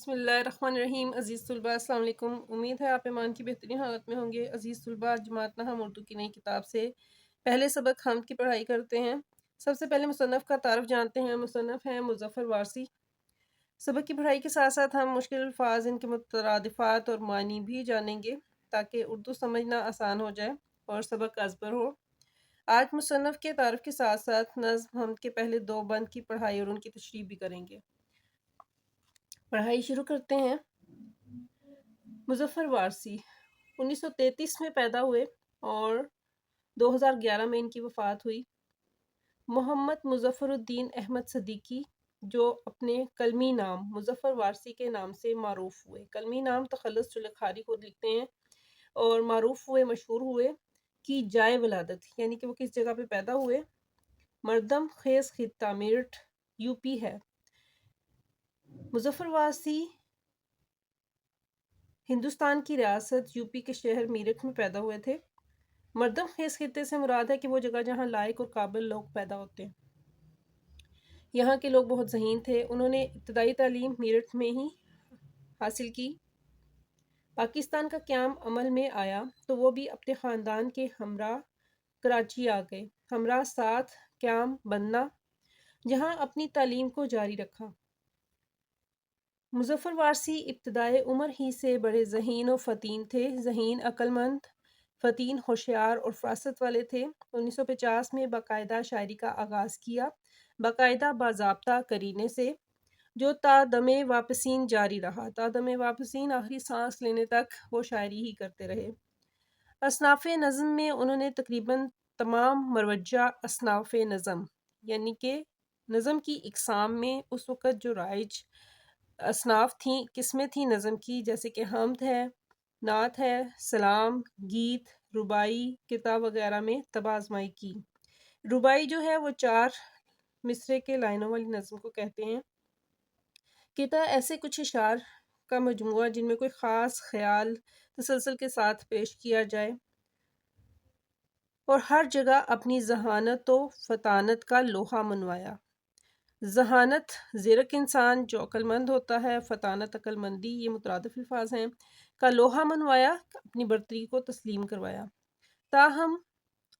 بسم اللہ الرحمن الرحیم۔ عزیز طلباء السلام علیکم۔ امید ہے آپ ایمان کی بہترین حالت میں ہوں گے۔ عزیز طلباء، جماعت نحو اردو کی نئی کتاب سے پہلے سبق حمد کی پڑھائی کرتے ہیں۔ سب سے پہلے مصنف کا تعارف جانتے ہیں۔ مصنف ہیں مظفر وارثی۔ سبق کی پڑھائی کے ساتھ ساتھ ہم مشکل الفاظ، ان کے مترادفات اور معنی بھی جانیں گے تاکہ اردو سمجھنا آسان ہو جائے اور سبق ازبر ہو۔ آج مصنف کے تعارف کے ساتھ ساتھ نظم حمد کے پہلے دو بند کی پڑھائی اور ان کی تشریح بھی کریں گے۔ پڑھائی شروع کرتے ہیں۔ مظفر وارثی 1933 میں پیدا ہوئے اور 2011 میں ان کی وفات ہوئی۔ محمد مظفر الدین احمد صدیقی، جو اپنے قلمی نام مظفر وارثی کے نام سے معروف ہوئے۔ قلمی نام تخلص چلکھاری کو لکھتے ہیں اور معروف ہوئے، مشہور ہوئے کی جائے ولادت، یعنی کہ وہ کس جگہ پہ پیدا ہوئے۔ مردم خیز خطہ میرٹھ یو پی ہے۔ مظفر وارثی ہندوستان کی ریاست یو پی کے شہر میرٹھ میں پیدا ہوئے تھے۔ مردم خیز خطے سے مراد ہے کہ وہ جگہ جہاں لائق اور قابل لوگ پیدا ہوتے ہیں۔ یہاں کے لوگ بہت ذہین تھے۔ انہوں نے ابتدائی تعلیم میرٹھ میں ہی حاصل کی۔ پاکستان کا قیام عمل میں آیا تو وہ بھی اپنے خاندان کے ہمراہ کراچی آ گئے، ہمراہ ساتھ قیام بننا، جہاں اپنی تعلیم کو جاری رکھا۔ مظفر وارثی ابتدائے عمر ہی سے بڑے ذہین و فطین تھے۔ ذہین، عقل مند، فطین، ہوشیار اور فراست والے تھے۔ 1950 میں باقاعدہ شاعری کا آغاز کیا، باقاعدہ باضابطہ قرینے سے، جو تا دم واپسین جاری رہا۔ تا دم واپسین، آخری سانس لینے تک وہ شاعری ہی کرتے رہے۔ اصناف نظم میں انہوں نے تقریباً تمام مروجہ اصناف نظم، یعنی کہ نظم کی اقسام میں اس وقت جو رائج اصناف تھیں، قسمیں تھیں نظم کی، جیسے کہ حمد ہے، نعت ہے، سلام، گیت، رباعی، کتاب وغیرہ میں طب آزمائی کی۔ رباعی جو ہے وہ 4 مصرے کے لائنوں والی نظم کو کہتے ہیں۔ کتاب ایسے کچھ اشعار کا مجموعہ جن میں کوئی خاص خیال تسلسل کے ساتھ پیش کیا جائے اور ہر جگہ اپنی ذہانت و فطانت کا لوحہ منوایا۔ ذہانت زیرک انسان جو عقل مند ہوتا ہے، فطانت عقل مندی، یہ مترادف الفاظ ہیں، کا لوحہ منوایا، اپنی برتری کو تسلیم کروایا۔ تاہم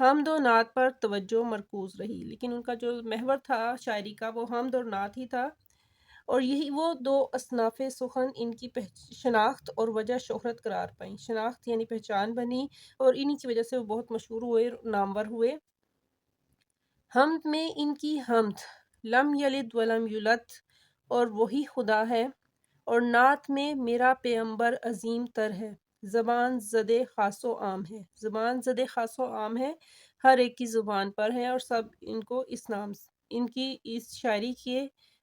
حمد و نعت پر توجہ مرکوز رہی، لیکن ان کا جو محور تھا شاعری کا وہ حمد اور نعت ہی تھا، اور یہی وہ دو اصناف سخن ان کی شناخت اور وجہ شہرت قرار پائیں۔ شناخت یعنی پہچان بنی اور انہی کی وجہ سے وہ بہت مشہور ہوئے، نامور ہوئے۔ حمد میں ان کی حمد لم یلد ولم یولد اور وہی خدا ہے، اور نعت میں میرا پیغمبر عظیم تر ہے، زبان زد خاص و عام ہے۔ زبان زد خاص و عام ہے، ہر ایک کی زبان پر ہے اور سب ان کو اس نام، ان کی اس شاعری کی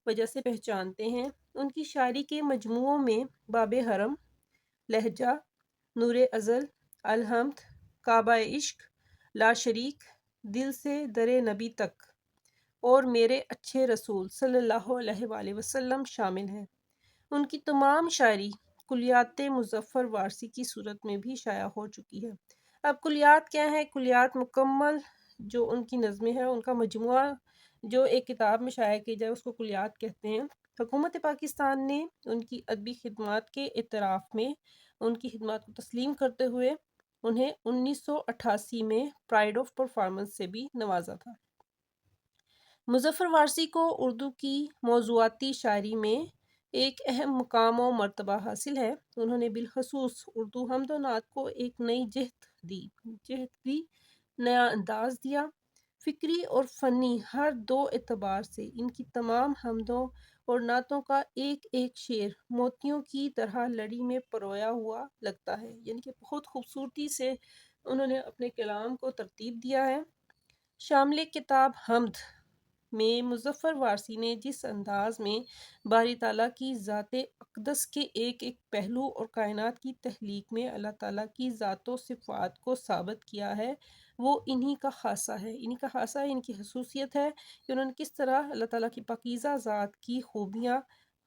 وجہ سے پہچانتے ہیں۔ ان کی شاعری کے مجموعوں میں باب حرم، لہجہ، نور ازل، الحمد، کعبہ عشق، لا شریک، دل سے در نبی تک اور میرے اچھے رسول صلی اللہ علیہ وآلہ وسلم شامل ہیں۔ ان کی تمام شاعری کلیات مظفر وارثی کی صورت میں بھی شائع ہو چکی ہے۔ اب کلیات کیا ہے؟ کلیات مکمل جو ان کی نظمیں ہیں ان کا مجموعہ جو ایک کتاب میں شائع کی جائے اس کو کلیات کہتے ہیں۔ حکومت پاکستان نے ان کی ادبی خدمات کے اعتراف میں ان کی خدمات کو تسلیم کرتے ہوئے انہیں 1988 میں پرائڈ آف پرفارمنس سے بھی نوازا تھا۔ مظفر وارثی کو اردو کی موضوعاتی شاعری میں ایک اہم مقام و مرتبہ حاصل ہے۔ انہوں نے بالخصوص اردو حمد و نعت کو ایک نئی جہت دی، نیا انداز دیا۔ فکری اور فنی ہر دو اعتبار سے ان کی تمام حمدوں اور نعتوں کا ایک ایک شعر موتیوں کی طرح لڑی میں پرویا ہوا لگتا ہے، یعنی کہ بہت خوبصورتی سے انہوں نے اپنے کلام کو ترتیب دیا ہے۔ شامل کتاب حمد میں مظفر وارثی نے جس انداز میں باری تعالیٰ کی ذات اقدس کے ایک ایک پہلو اور کائنات کی تخلیق میں اللہ تعالیٰ کی ذات و صفات کو ثابت کیا ہے، وہ انہی کا خاصہ ہے، ان کی خصوصیت ہے کہ انہوں نے کس طرح اللہ تعالیٰ کی پاکیزہ ذات کی خوبیاں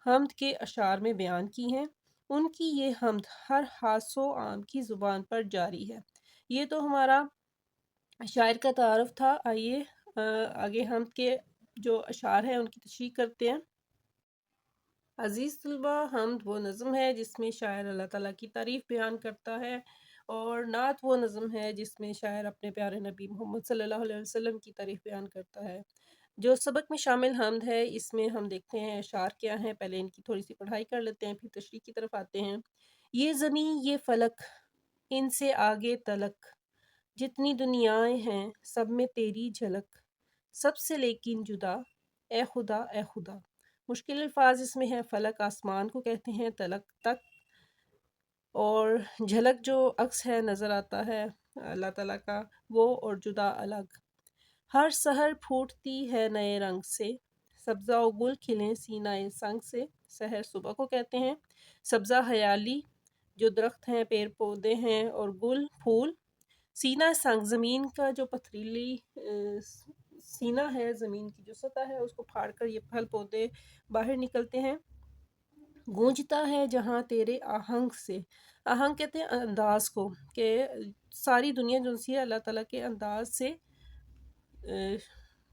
حمد کے اشعار میں بیان کی ہیں۔ ان کی یہ حمد ہر خاص و عام کی زبان پر جاری ہے۔ یہ تو ہمارا شاعر کا تعارف تھا۔ آئیے آگے حمد کے جو اشعار ہیں ان کی تشریح کرتے ہیں۔ عزیز طلبہ، حمد وہ نظم ہے جس میں شاعر اللہ تعالیٰ کی تعریف بیان کرتا ہے، اور نعت وہ نظم ہے جس میں شاعر اپنے پیارے نبی محمد صلی اللہ علیہ وسلم کی تعریف بیان کرتا ہے۔ جو سبق میں شامل حمد ہے، اس میں ہم دیکھتے ہیں اشعار کیا ہیں۔ پہلے ان کی تھوڑی سی پڑھائی کر لیتے ہیں، پھر تشریح کی طرف آتے ہیں۔ یہ زمیں یہ فلک، ان سے آگے تلک، جتنی دنیائیں ہیں سب میں تیری جھلک، سب سے لیکن جدا، اے خدا اے خدا۔ مشکل الفاظ اس میں ہے۔ فلک آسمان کو کہتے ہیں، تلک تک، اور جھلک جو عکس ہے نظر آتا ہے اللہ تعالیٰ کا وہ، اور جدا الگ۔ ہر سحر پھوٹتی ہے نئے رنگ سے، سبزہ و گل کھلیں سینہ سنگ سے۔ سحر صبح کو کہتے ہیں، سبزہ ہریالی جو درخت ہیں، پیڑ پودے ہیں، اور گل پھول۔ سینہ سنگ زمین کا جو پتھریلی سینہ ہے، زمین کی جو سطح ہے اس کو پھاڑ کر یہ پھل پودے باہر نکلتے ہیں۔ گونجتا ہے جہاں تیرے آہنگ سے، آہنگ کہتے ہیں انداز کو، کہ ساری دنیا جو سی ہے اللہ تعالیٰ کے انداز سے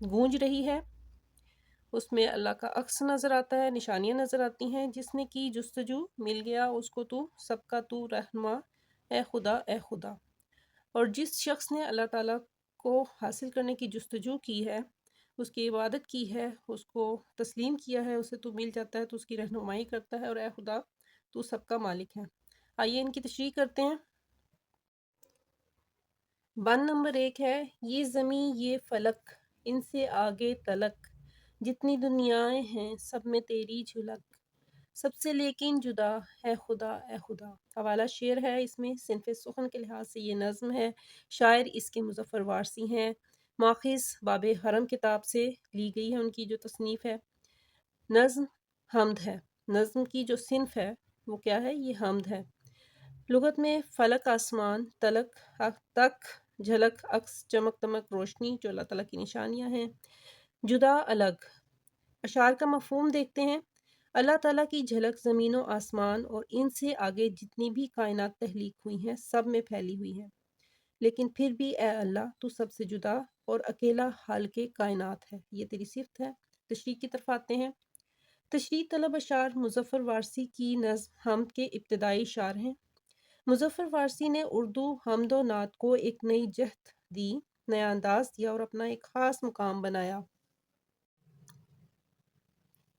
گونج رہی ہے۔ اس میں اللہ کا عکس نظر آتا ہے، نشانیاں نظر آتی ہیں۔ جس نے کی جستجو مل گیا اس کو تو، سب کا تو رہنما، اے خدا اے خدا۔ اور جس شخص نے اللہ تعالیٰ کو حاصل کرنے کی جستجو کی ہے، اس کی عبادت کی ہے، اس کو تسلیم کیا ہے، اسے تو مل جاتا ہے، تو اس کی رہنمائی کرتا ہے، اور اے خدا تو سب کا مالک ہے۔ آئیے ان کی تشریح کرتے ہیں۔ بند نمبر 1 ہے، یہ زمیں یہ فلک، ان سے آگے تلک، جتنی دنیائیں ہیں سب میں تیری جھلک، سب سے لیکن جدا، اے خدا اے خدا۔ حوالہ شعر ہے اس میں، صنف سخن کے لحاظ سے یہ نظم ہے۔ شاعر اس کے مظفر وارثی ہیں، ماخذ باب حرم کتاب سے لی گئی ہے ان کی جو تصنیف ہے۔ نظم حمد ہے، نظم کی جو صنف ہے وہ کیا ہے؟ یہ حمد ہے۔ لغت میں فلک آسمان، تلک تک، جھلک عکس، چمک تمک روشنی جو اللہ تعالیٰ کی نشانیاں ہیں، جدا الگ۔ اشعار کا مفہوم دیکھتے ہیں۔ اللہ تعالیٰ کی جھلک زمین و آسمان اور ان سے آگے جتنی بھی کائنات تخلیق ہوئی ہیں سب میں پھیلی ہوئی ہے، لیکن پھر بھی اے اللہ تو سب سے جدا اور اکیلا خالق کائنات ہے، یہ تیری صفت ہے۔ تشریح کی طرف آتے ہیں۔ تشریح طلب اشعار مظفر وارثی کی نظم حمد کے ابتدائی اشعار ہیں۔ مظفر وارثی نے اردو حمد و نعت کو ایک نئی جہت دی، نیا انداز دیا اور اپنا ایک خاص مقام بنایا۔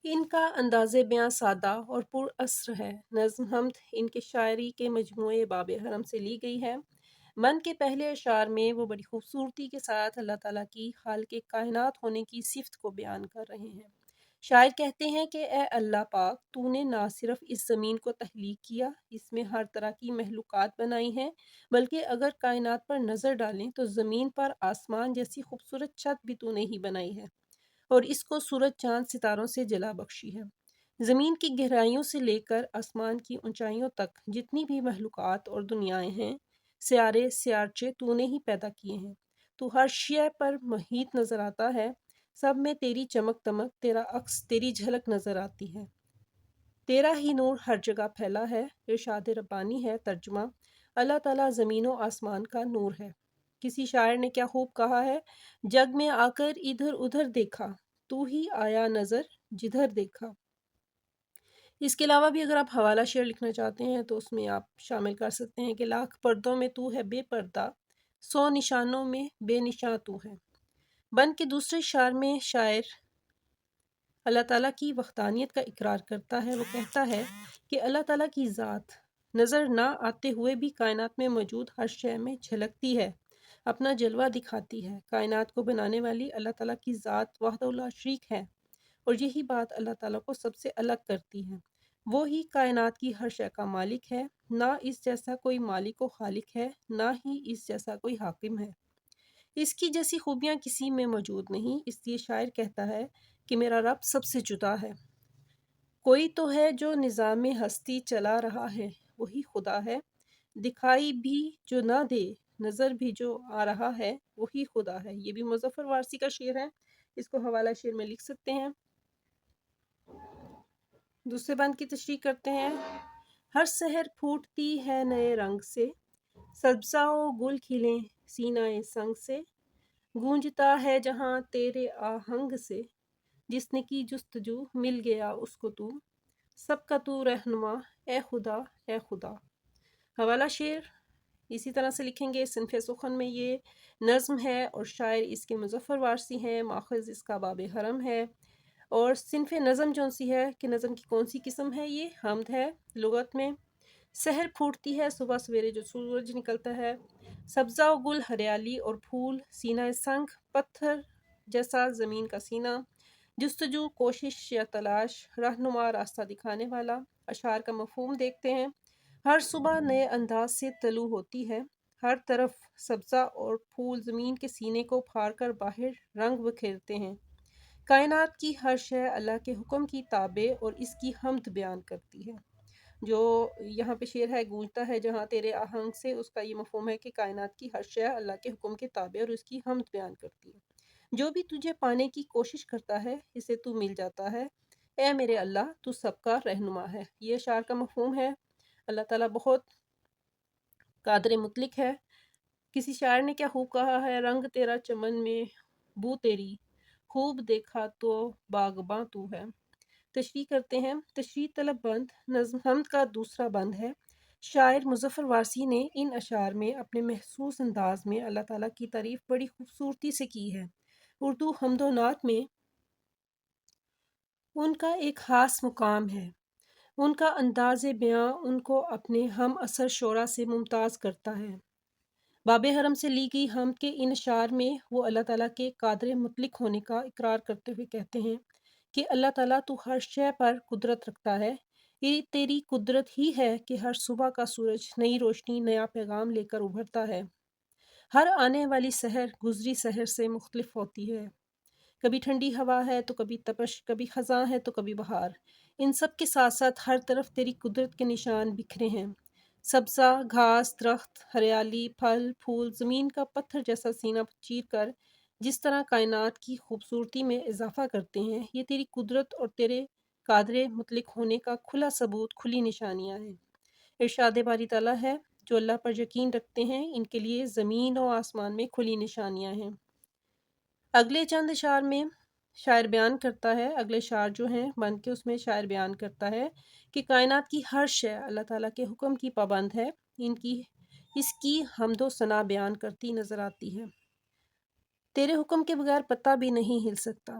ان کا انداز بیاں سادہ اور پر اثر ہے۔ نظم حمد ان کے شاعری کے مجموعے باب حرم سے لی گئی ہے۔ من کے پہلے اشعار میں وہ بڑی خوبصورتی کے ساتھ اللہ تعالیٰ کی خالق کائنات ہونے کی صفت کو بیان کر رہے ہیں۔ شاعر کہتے ہیں کہ اے اللہ پاک، تو نے نہ صرف اس زمین کو تخلیق کیا، اس میں ہر طرح کی مخلوقات بنائی ہیں، بلکہ اگر کائنات پر نظر ڈالیں تو زمین پر آسمان جیسی خوبصورت چھت بھی تو نے ہی بنائی ہے، اور اس کو سورج چاند ستاروں سے جلا بخشی ہے۔ زمین کی گہرائیوں سے لے کر آسمان کی اونچائیوں تک جتنی بھی مخلوقات اور دنیائیں ہیں، سیارے سیارچے تو نے ہی پیدا کیے ہیں۔ تو ہر شے پر محیط نظر آتا ہے، سب میں تیری چمک تمک، تیرا عکس، تیری جھلک نظر آتی ہے۔ تیرا ہی نور ہر جگہ پھیلا ہے۔ ارشاد ربانی ہے ترجمہ، اللہ تعالیٰ زمین و آسمان کا نور ہے۔ کسی شاعر نے کیا خوب کہا ہے، جگ میں آ کر ادھر ادھر دیکھا، تو ہی آیا نظر جدھر دیکھا۔ اس کے علاوہ بھی اگر آپ حوالہ شعر لکھنا چاہتے ہیں تو اس میں آپ شامل کر سکتے ہیں کہ لاکھ پردوں میں تو ہے بے پردہ، 100 نشانوں میں بے نشاں تو ہے۔ بند کے دوسرے اشعار میں شاعر اللہ تعالیٰ کی وحدانیت کا اقرار کرتا ہے۔ وہ کہتا ہے کہ اللہ تعالیٰ کی ذات نظر نہ آتے ہوئے بھی کائنات میں موجود ہر شے میں جھلکتی ہے، اپنا جلوہ دکھاتی ہے۔ کائنات کو بنانے والی اللہ تعالیٰ کی ذات وحدہ لا شریک ہے، اور یہی بات اللہ تعالیٰ کو سب سے الگ کرتی ہے۔ وہ ہی کائنات کی ہر شے کا مالک ہے، نہ اس جیسا کوئی مالک و خالق ہے، نہ ہی اس جیسا کوئی حاکم ہے۔ اس کی جیسی خوبیاں کسی میں موجود نہیں، اس لیے شاعر کہتا ہے کہ میرا رب سب سے جدا ہے۔ کوئی تو ہے جو نظام ہستی چلا رہا ہے، وہی خدا ہے۔ دکھائی بھی جو نہ دے، نظر بھی جو آ رہا ہے، وہی خدا ہے۔ یہ بھی مظفر وارثی کا شعر ہے، اس کو حوالہ شعر میں لکھ سکتے ہیں۔ دوسرے بند کی تشریح کرتے ہیں۔ ہر سحر پھوٹتی ہے نئے رنگ سے، سبزہ و گل کھلیں سینہ سنگ سے، گونجتا ہے جہاں تیرے آہنگ سے، جس نے کی جستجو مل گیا اس کو تو، سب کا تو رہنما اے خدا اے خدا۔ حوالہ شعر اسی طرح سے لکھیں گے۔ صنف سخن میں یہ نظم ہے اور شاعر اس کے مظفر وارثی ہیں، ماخذ اس کا باب حرم ہے۔ اور صنف نظم جون سی ہے کہ نظم کی کون سی قسم ہے، یہ حمد ہے لغت میں۔ سحر پھوٹتی ہے صبح سویرے جو سورج نکلتا ہے، سبزہ و گل ہریالی اور پھول، سینہ سنگ پتھر جیسا زمین کا سینہ، جستجو کوشش یا تلاش، رہنما راستہ دکھانے والا۔ اشعار کا مفہوم دیکھتے ہیں۔ ہر صبح نئے انداز سے طلوع ہوتی ہے، ہر طرف سبزہ اور پھول زمین کے سینے کو پھاڑ کر باہر رنگ بکھیرتے ہیں۔ کائنات کی ہر شے اللہ کے حکم کی تابع اور اس کی حمد بیان کرتی ہے۔ جو یہاں پہ شعر ہے گونجتا ہے جہاں تیرے آہنگ سے، اس کا یہ مفہوم ہے کہ کائنات کی ہر شے اللہ کے حکم کے تابع اور اس کی حمد بیان کرتی ہے۔ جو بھی تجھے پانے کی کوشش کرتا ہے اسے تو مل جاتا ہے، اے میرے اللہ تو سب کا رہنما ہے۔ یہ اشعار کا مفہوم ہے۔ اللہ تعالیٰ بہت قادر مطلق ہے۔ کسی شاعر نے کیا خوب کہا ہے، رنگ تیرا چمن میں بو تیری، خوب دیکھا تو باغباں تو ہے۔ تشریح کرتے ہیں۔ تشریح طلب بند نظم حمد کا دوسرا بند ہے۔ شاعر مظفر وارثی نے ان اشعار میں اپنے محسوس انداز میں اللہ تعالیٰ کی تعریف بڑی خوبصورتی سے کی ہے۔ اردو حمد و نعت میں ان کا ایک خاص مقام ہے۔ ان کا انداز بیاں ان کو اپنے ہم اثر شعراء سے ممتاز کرتا ہے۔ باب حرم سے لی گئی حمد کے ان اشعار میں وہ اللہ تعالیٰ کے قادر مطلق ہونے کا اقرار کرتے ہوئے کہتے ہیں کہ اللہ تعالیٰ تو ہر شے پر قدرت رکھتا ہے، یہ تیری قدرت ہی ہے کہ ہر صبح کا سورج نئی روشنی نیا پیغام لے کر ابھرتا ہے۔ ہر آنے والی سحر گزری سحر سے مختلف ہوتی ہے، کبھی ٹھنڈی ہوا ہے تو کبھی تپش، کبھی خزاں ہے تو کبھی بہار۔ ان سب کے ساتھ ساتھ ہر طرف تیری قدرت کے نشان بکھرے ہیں، سبزہ، گھاس، درخت، ہریالی، پھل، پھول، زمین کا پتھر جیسا سینہ چیر کر جس طرح کائنات کی خوبصورتی میں اضافہ کرتے ہیں، یہ تیری قدرت اور تیرے قادر مطلق ہونے کا کھلا ثبوت، کھلی نشانیاں ہیں۔ ارشاد باری تعالیٰ ہے، جو اللہ پر یقین رکھتے ہیں ان کے لیے زمین و آسمان میں کھلی نشانیاں ہیں۔ اگلے چند اشعار میں شاعر بیان کرتا ہے، اگلے اشعار جو ہیں بند کے، اس میں شاعر بیان کرتا ہے کہ کائنات کی ہر شے اللہ تعالیٰ کے حکم کی پابند ہے، اس کی حمد و ثنا بیان کرتی نظر آتی ہے۔ تیرے حکم کے بغیر پتہ بھی نہیں ہل سکتا،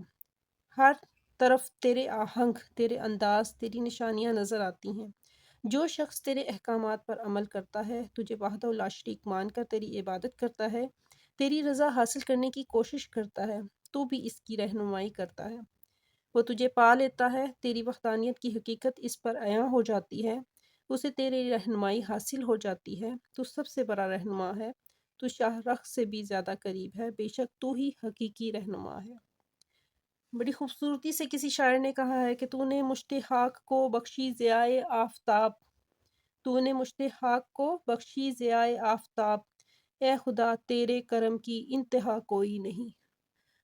ہر طرف تیرے آہنگ، تیرے انداز، تیری نشانیاں نظر آتی ہیں۔ جو شخص تیرے احکامات پر عمل کرتا ہے، تجھے وحدہ لا شریک مان کر تیری عبادت کرتا ہے، تیری رضا حاصل کرنے کی کوشش کرتا ہے، تو بھی اس کی رہنمائی کرتا ہے۔ وہ تجھے پا لیتا ہے، تیری وحدانیت کی حقیقت اس پر عیاں ہو جاتی ہے، اسے تیری رہنمائی حاصل ہو جاتی ہے۔ تو سب سے بڑا رہنما ہے، تو شاہ رخ سے بھی زیادہ قریب ہے، بے شک تو ہی حقیقی رہنما ہے۔ بڑی خوبصورتی سے کسی شاعر نے کہا ہے کہ تو نے مشت خاک کو بخشی ضیائے آفتاب، تو نے مشت خاک کو بخشی ضیائے آفتاب، اے خدا تیرے کرم کی انتہا کوئی نہیں۔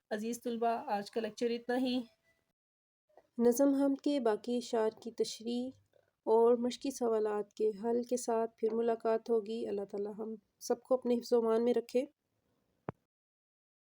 عزیز طلباء، آج کا لیکچر اتنا ہی۔ نظم حمد کے باقی اشعار کی تشریح اور مشقی سوالات کے حل کے ساتھ پھر ملاقات ہوگی۔ اللہ تعالیٰ ہم سب کو اپنے حفظ و امان میں رکھے۔